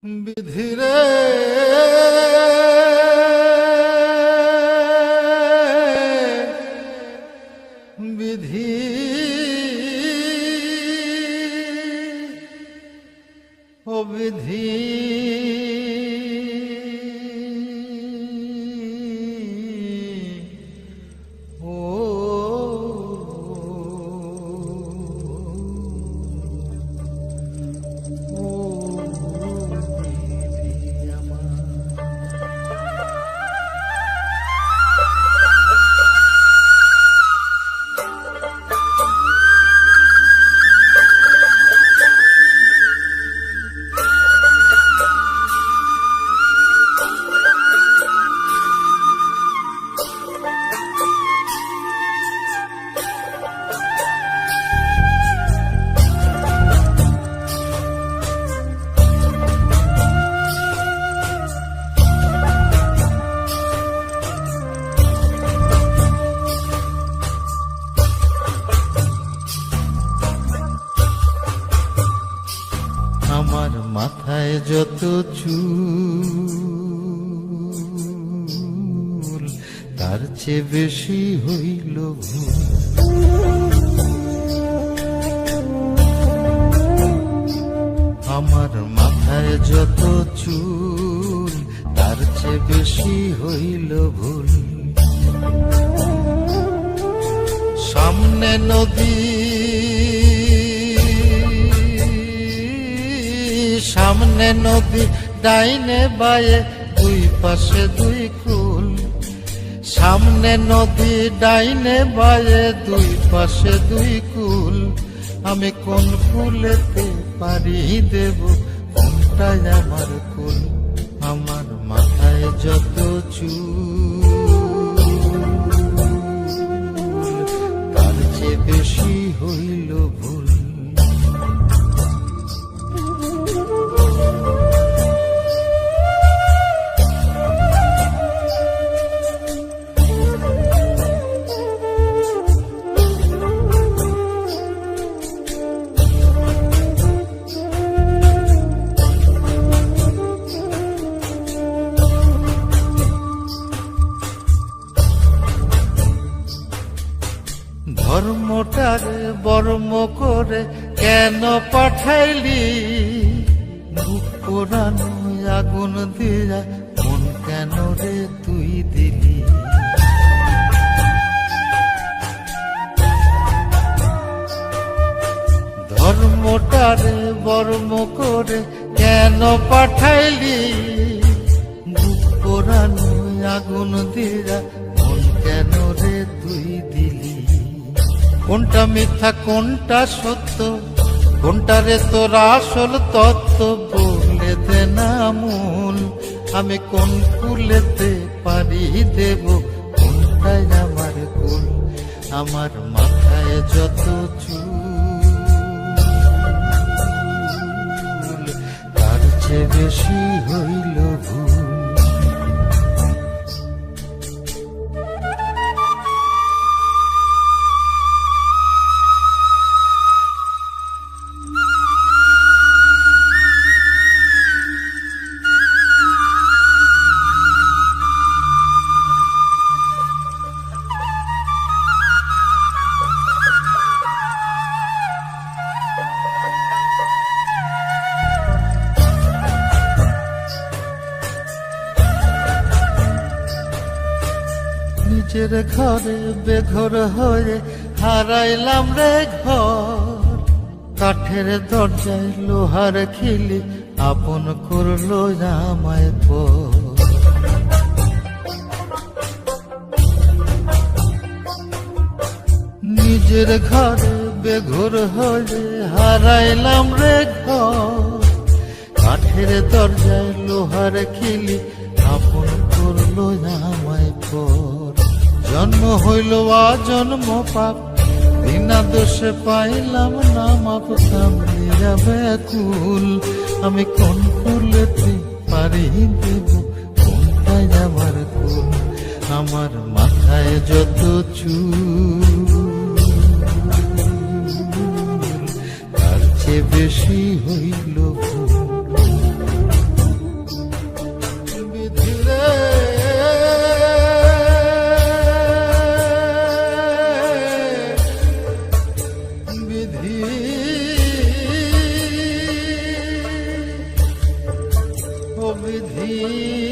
বিধিরে বিধি ও বিধি আমার মাথায় যত চুল তার চেয়ে বেশি হইল ভুল। আমার মাথায় যত চুল তার চেয়ে বেশি হইল ভুল। সামনে নদী সামনে নদী ডাইনে বায়ে দুই পাশে দুই কুল। সামনে নদী ডাইনে বায়ে দুই পাশে দুই কুল। আমি কোন কুলেতে পারি দেব কোনটাই আমার কুল। আমার মাথায় যত চুল তার চেয়ে বেশি হইল ভুল। ধর্মটারে বর্ম করে কেন পাঠাইলি? বুক পোড়ানো আগুন দিয়া মন কেন রে তুই দিলি? ধর্মটারে বর্ম করে কেন পাঠাইলি? বুক পোড়ানো আগুন দিয়া মন কেন রে তুই দিলি? কোনটা মিথ্যা কোনটা সত্য, কোনটারে তোর আসল তত্ত্ব বলে দে না মূল। আমি কোন কুলেতে পারি দেব কোনটাই আমার কুল। আমার মাথায় যত চুল তার চেয়ে বেশি হইল ভুল। নিজের ঘরে বেঘর হয়ে হারাইলাম রে ঘর। কাঠের দরজায় লোহার খিলি আপন করলো আমায় পর। নিজের ঘরে বেঘর হয়ে হারাইলাম রে ঘর। কাঠের দরজায় লোহার খিলি আপন করলো আমায় পর। জন্ম হইল জন্ম পাপ, বিনা দোষে পাইলাম না মাপ। কামড়িয়া ব্যাকুল আমি কোন কুলেতে পারি দেব কোনটাই আমার কুল। আমার মাথায় যত চুল তার চেয়ে বেশি হইল ভুল। বেশি